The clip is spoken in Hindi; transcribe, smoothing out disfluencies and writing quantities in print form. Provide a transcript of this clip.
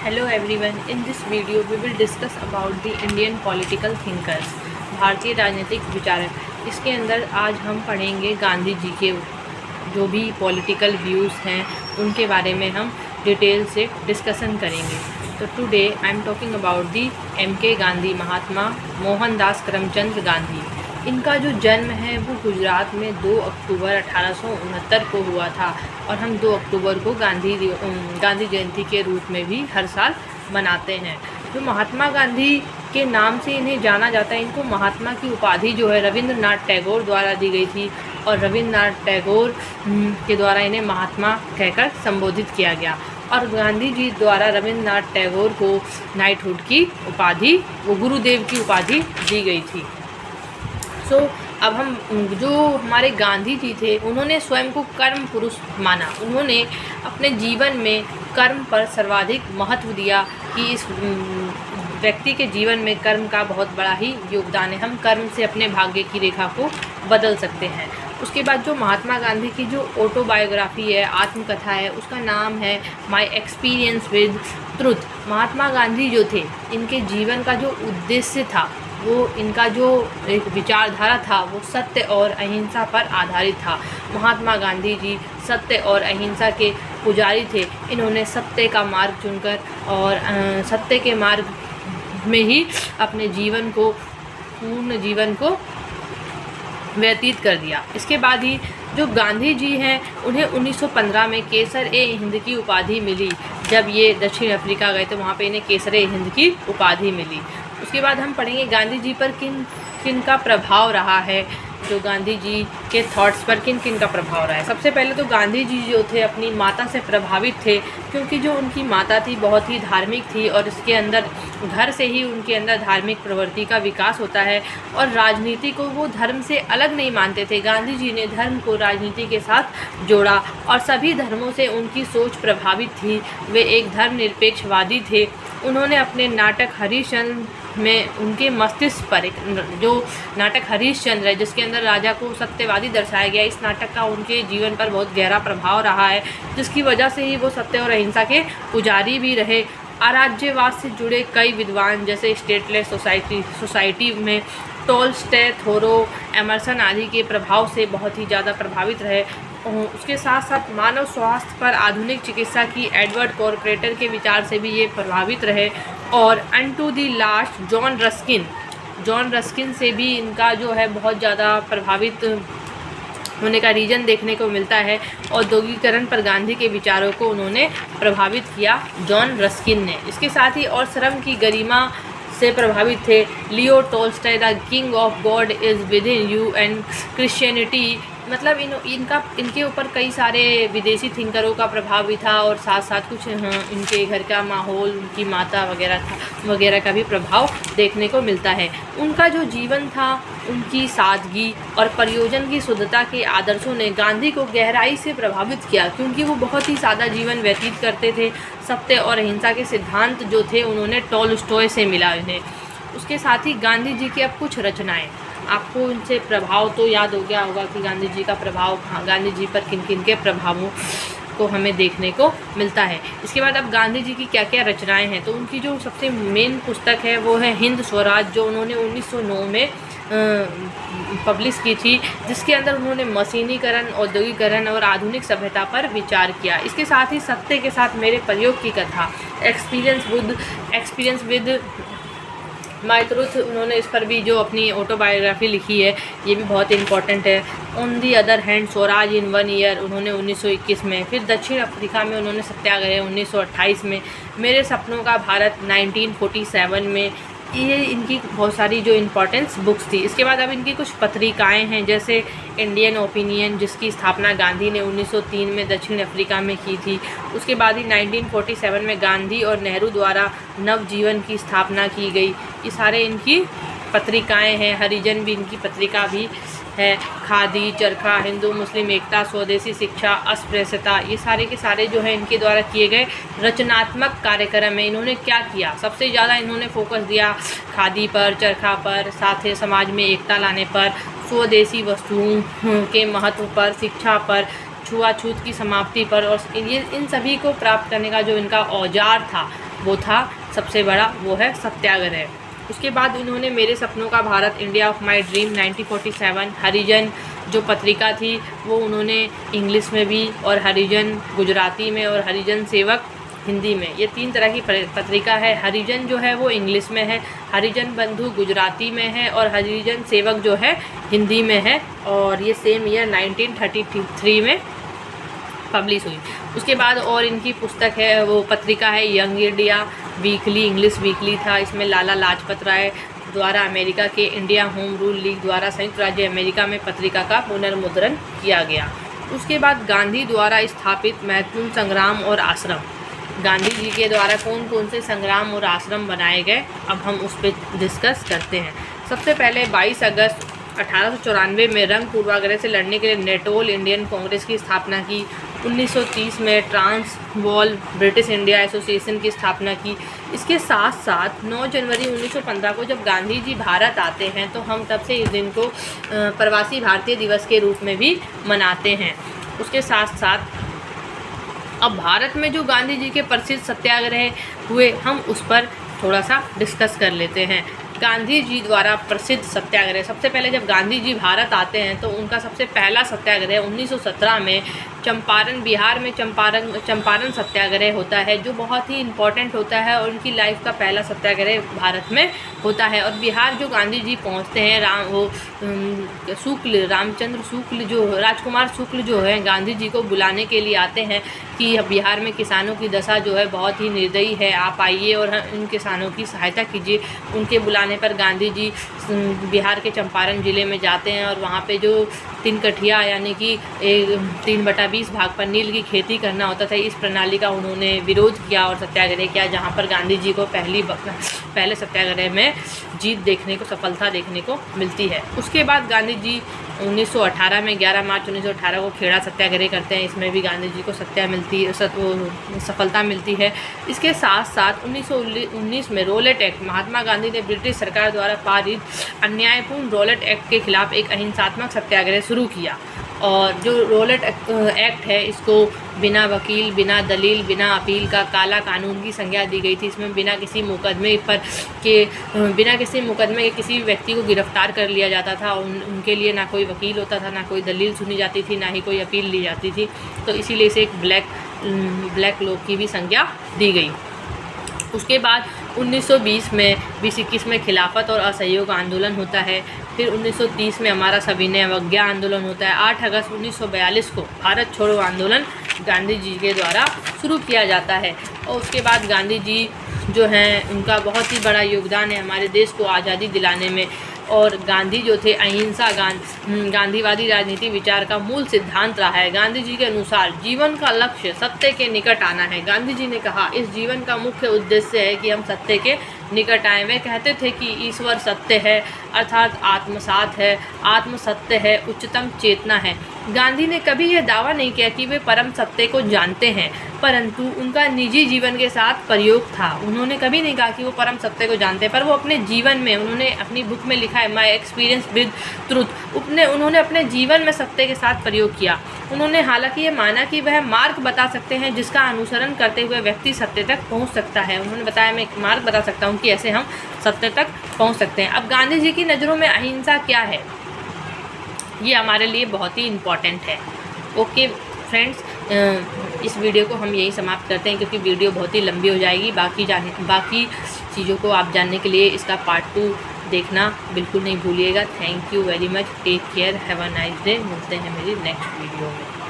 Hello everyone. In this video we will discuss about the Indian political thinkers. भारतीय राजनीतिक विचारक। इसके अंदर आज हम पढ़ेंगे गांधी जी के जो भी पॉलिटिकल व्यूज़ हैं उनके बारे में हम डिटेल से डिस्कशन करेंगे। तो today I am talking about the MK Gandhi, Mahatma Mohandas Karamchand Gandhi. इनका जो जन्म है वो गुजरात में 2 अक्टूबर 1869 को हुआ था और हम 2 अक्टूबर को गांधी जयंती के रूप में भी हर साल मनाते हैं। जो महात्मा गांधी के नाम से इन्हें जाना जाता है, इनको महात्मा की उपाधि जो है रविंद्रनाथ टैगोर द्वारा दी गई थी और रविंद्रनाथ टैगोर के द्वारा इन्हें महात्मा कहकर संबोधित किया गया और गांधी जी द्वारा रविंद्रनाथ टैगोर को नाइटहुड की उपाधि, वो गुरुदेव की उपाधि दी गई थी। अब हम जो हमारे गांधी जी थे उन्होंने स्वयं को कर्म पुरुष माना। उन्होंने अपने जीवन में कर्म पर सर्वाधिक महत्व दिया कि इस व्यक्ति के जीवन में कर्म का बहुत बड़ा ही योगदान है। हम कर्म से अपने भाग्य की रेखा को बदल सकते हैं। उसके बाद जो महात्मा गांधी की जो ऑटोबायोग्राफी है, आत्मकथा है, उसका नाम है my experience with truth. Mahatma Gandhi जो थे, इनके जीवन का जो उद्देश्य था, वो इनका जो एक विचारधारा था वो सत्य और अहिंसा पर आधारित था। महात्मा गांधी जी सत्य और अहिंसा के पुजारी थे। इन्होंने सत्य का मार्ग चुनकर और सत्य के मार्ग में ही अपने पूर्ण जीवन को व्यतीत कर दिया। इसके बाद ही जो गांधी जी हैं उन्हें 1915 में केसर-ए-हिंद की उपाधि मिली। जब ये दक्षिण अफ्रीका गए तो वहाँ पे इन्हें केसर-ए-हिंद की उपाधि मिली। उसके बाद हम पढ़ेंगे गांधी जी पर किन का प्रभाव रहा है, जो गांधी जी के थॉट्स पर किन का प्रभाव रहा है। सबसे पहले तो गांधी जी जो थे अपनी माता से प्रभावित थे, क्योंकि जो उनकी माता थी बहुत ही धार्मिक थी और इसके अंदर घर से ही उनके अंदर धार्मिक प्रवृत्ति का विकास होता है और राजनीति को वो धर्म से अलग नहीं मानते थे। गांधी जी ने धर्म को राजनीति के साथ जोड़ा और सभी धर्मों से उनकी सोच प्रभावित थी। वे एक धर्मनिरपेक्षवादी थे। उन्होंने अपने नाटक हरिश्चंद्र में उनके मस्तिष्क पर एक जो नाटक हरिश्चंद्र है, जिसके अंदर राजा को सत्यवादी दर्शाया गया, इस नाटक का उनके जीवन पर बहुत गहरा प्रभाव रहा है, जिसकी वजह से ही वो सत्य और अहिंसा के पुजारी भी रहे। अराज्यवाद से जुड़े कई विद्वान जैसे स्टेटलेस सोसाइटी में टॉलस्टॉय, थोरो, एमर्सन आदि के प्रभाव से बहुत ही ज़्यादा प्रभावित रहे। उसके साथ साथ मानव स्वास्थ्य पर आधुनिक चिकित्सा की एडवर्ड कॉर्पोरेटर के विचार से भी ये प्रभावित रहे। और अनटू दी लास्ट जॉन रस्किन से भी इनका जो है बहुत ज़्यादा प्रभावित होने का रीजन देखने को मिलता है। औद्योगिकरण पर गांधी के विचारों को उन्होंने प्रभावित किया जॉन रस्किन ने। इसके साथ ही और श्रम की गरिमा से प्रभावित थे लियो Tolstoy, the king of God is with in you and Christianity. मतलब इनके ऊपर कई सारे विदेशी थिंकरों का प्रभाव भी था और साथ साथ कुछ इनके घर का माहौल, उनकी माता वगैरह का भी प्रभाव देखने को मिलता है। उनका जो जीवन था, उनकी सादगी और प्रयोजन की शुद्धता के आदर्शों ने गांधी को गहराई से प्रभावित किया, क्योंकि वो बहुत ही सादा जीवन व्यतीत करते थे। सत्य और अहिंसा के सिद्धांत जो थे उन्होंने टॉलस्टॉय से मिला इन्हें। उसके साथ ही गांधी जी की अब कुछ रचनाएं, आपको उनसे प्रभाव तो याद हो गया होगा कि गांधी जी का प्रभाव, गांधी जी पर किन के प्रभावों को हमें देखने को मिलता है। इसके बाद अब गांधी जी की क्या क्या रचनाएं हैं, तो उनकी जो सबसे मेन पुस्तक है वो है हिंद स्वराज, जो उन्होंने 1909 में पब्लिश की थी, जिसके अंदर उन्होंने मशीनीकरण, औद्योगिकरण और आधुनिक सभ्यता पर विचार किया। इसके साथ ही सत्य के साथ मेरे प्रयोग की कथा, एक्सपीरियंस विद माय ट्रुथ, उन्होंने इस पर भी जो अपनी ऑटोबायोग्राफी लिखी है ये भी बहुत इंपॉर्टेंट है। On the other hand, Swaraj in 1 year, उन्होंने 1921 में। फिर दक्षिण अफ्रीका में उन्होंने सत्याग्रह 1928 में। मेरे सपनों का भारत 1947 में। ये इनकी बहुत सारी जो इम्पोर्टेंस बुक्स थी। इसके बाद अब इनकी कुछ पत्रिकाएं हैं, जैसे इंडियन ओपिनियन, जिसकी स्थापना गांधी ने 1903 में दक्षिण अफ्रीका में की थी। उसके बाद ही 1947 में गांधी और नेहरू द्वारा नवजीवन की स्थापना की गई। ये सारे इनकी पत्रिकाएं हैं। हरिजन भी इनकी पत्रिका भी है। खादी, चरखा, हिंदू मुस्लिम एकता, स्वदेशी शिक्षा, अस्पृश्यता, ये सारे के सारे जो है इनके द्वारा किए गए रचनात्मक कार्यक्रम है। इन्होंने क्या किया, सबसे ज़्यादा इन्होंने फोकस दिया खादी पर, चरखा पर, साथ ही समाज में एकता लाने पर, स्वदेशी वस्तुओं के महत्व पर, शिक्षा पर, छुआछूत की समाप्ति पर। और इन सभी को प्राप्त करने का जो इनका औजार था वो था सबसे बड़ा, वो है सत्याग्रह। उसके बाद उन्होंने मेरे सपनों का Bharat, India of my dream 1947, हरिजन जो पत्रिका थी वो उन्होंने इंग्लिश में भी, और हरिजन गुजराती में, और हरिजन सेवक हिंदी में, ये 3 तरह की पत्रिका है। हरिजन जो है वो इंग्लिश में है, हरिजन बंधु गुजराती में है, और हरिजन सेवक जो है हिंदी में है, और ये सेम ईयर 1933 में पब्लिश हुई। उसके बाद और इनकी पुस्तक है, वो पत्रिका है young India weekly, English weekly था। इसमें लाला लाजपत राय द्वारा अमेरिका के इंडिया होम रूल लीग द्वारा संयुक्त राज्य अमेरिका में पत्रिका का पुनर्मुद्रण किया गया। उसके बाद गांधी द्वारा स्थापित महत्वपूर्ण संग्राम और आश्रम, गांधी जी के द्वारा कौन कौन से संग्राम और आश्रम बनाए गए, अब हम उस पर डिस्कस करते हैं। सबसे पहले 22 अगस्त 1894 में रंग पूर्वाग्रह से लड़ने के लिए नेटोल इंडियन कांग्रेस की स्थापना की। 1930 में ट्रांसवाल ब्रिटिश इंडिया एसोसिएशन की स्थापना की। इसके साथ साथ 9 जनवरी 1915 को जब गांधी जी भारत आते हैं तो हम तब से इस दिन को प्रवासी भारतीय दिवस के रूप में भी मनाते हैं। उसके साथ साथ अब भारत में जो गांधी जी के प्रसिद्ध सत्याग्रह हुए हम उस पर थोड़ा सा डिस्कस कर लेते हैं। गांधी जी द्वारा प्रसिद्ध सत्याग्रह, सबसे पहले जब गांधी जी भारत आते हैं तो उनका सबसे पहला सत्याग्रह 1917 में चंपारण, बिहार में चंपारण सत्याग्रह होता है, जो बहुत ही इम्पोर्टेंट होता है और उनकी लाइफ का पहला सत्याग्रह भारत में होता है। और बिहार जो गांधी जी पहुंचते हैं, रामचंद्र शुक्ल जो राजकुमार शुक्ल जो है गांधी जी को बुलाने के लिए आते हैं कि बिहार में किसानों की दशा जो है बहुत ही निर्दयी है, आप आइए और इन किसानों की सहायता कीजिए। उनके बुलाने पर गांधी जी बिहार के चंपारण ज़िले में जाते हैं और वहाँ पे जो 3 कठिया यानी कि 3/20 भाग पर नील की खेती करना होता था, इस प्रणाली का उन्होंने विरोध किया और सत्याग्रह किया, जहाँ पर गांधी जी को पहले सत्याग्रह में सफलता देखने को मिलती है। उसके बाद गांधी जी 1918 में 11 मार्च 1918 को खेड़ा सत्याग्रह करते हैं, इसमें भी गांधी जी को सफलता मिलती है। इसके साथ साथ 1919 में रोलेट एक्ट, महात्मा गांधी ने ब्रिटिश सरकार द्वारा पारित अन्यायपूर्ण रोलेट एक्ट के खिलाफ एक अहिंसात्मक सत्याग्रह शुरू किया। और जो रोलेट एक्ट है इसको बिना वकील, बिना दलील, बिना अपील का काला कानून की संज्ञा दी गई थी। इसमें बिना किसी मुकदमे के किसी व्यक्ति को गिरफ्तार कर लिया जाता था। उनके लिए ना कोई वकील होता था, ना कोई दलील सुनी जाती थी, ना ही कोई अपील ली जाती थी। तो इसीलिए इसे एक ब्लैक लॉ की भी संज्ञा दी गई। उसके बाद 1920 में 20-21 में खिलाफत और असहयोग आंदोलन होता है। फिर 1930 में हमारा सविनय अवज्ञा आंदोलन होता है। 8 अगस्त 1942 को भारत छोड़ो आंदोलन गांधी जी के द्वारा शुरू किया जाता है। और उसके बाद गांधी जी जो हैं उनका बहुत ही बड़ा योगदान है हमारे देश को आज़ादी दिलाने में। और गांधी जो थे अहिंसा गांधीवादी राजनीति विचार का मूल सिद्धांत रहा है। गांधी जी के अनुसार जीवन का लक्ष्य सत्य के निकट आना है। गांधी जी ने कहा इस जीवन का मुख्य उद्देश्य है कि हम सत्य के निकट आएँ। वे कहते थे कि ईश्वर सत्य है, अर्थात आत्मसात है, आत्म सत्य है, उच्चतम चेतना है। गांधी ने कभी यह दावा नहीं किया कि वे परम सत्य को जानते हैं, परंतु उनका निजी जीवन के साथ प्रयोग था। उन्होंने कभी नहीं कहा कि वो परम सत्य को जानते हैं, पर वो अपने जीवन में, उन्होंने अपनी बुक में लिखा है माई एक्सपीरियंस विद ट्रुथ, उन्होंने अपने जीवन में सत्य के साथ प्रयोग किया। उन्होंने हालांकि ये माना कि वह मार्ग बता सकते हैं जिसका अनुसरण करते हुए व्यक्ति सत्य तक पहुंच सकता है। उन्होंने बताया मैं एक मार्ग बता सकता हूं कि ऐसे हम सत्य तक पहुंच सकते हैं। अब गांधी जी की नज़रों में अहिंसा क्या है, ये हमारे लिए बहुत ही इम्पॉर्टेंट है। ओके फ्रेंड्स, इस वीडियो को हम यही समाप्त करते हैं क्योंकि वीडियो बहुत ही लंबी हो जाएगी। बाकी चीज़ों को आप जानने के लिए इसका पार्ट 2 देखना बिल्कुल नहीं भूलिएगा। Thank you very much, take care, have a nice day. मिलते हैं मेरी नेक्स्ट वीडियो में।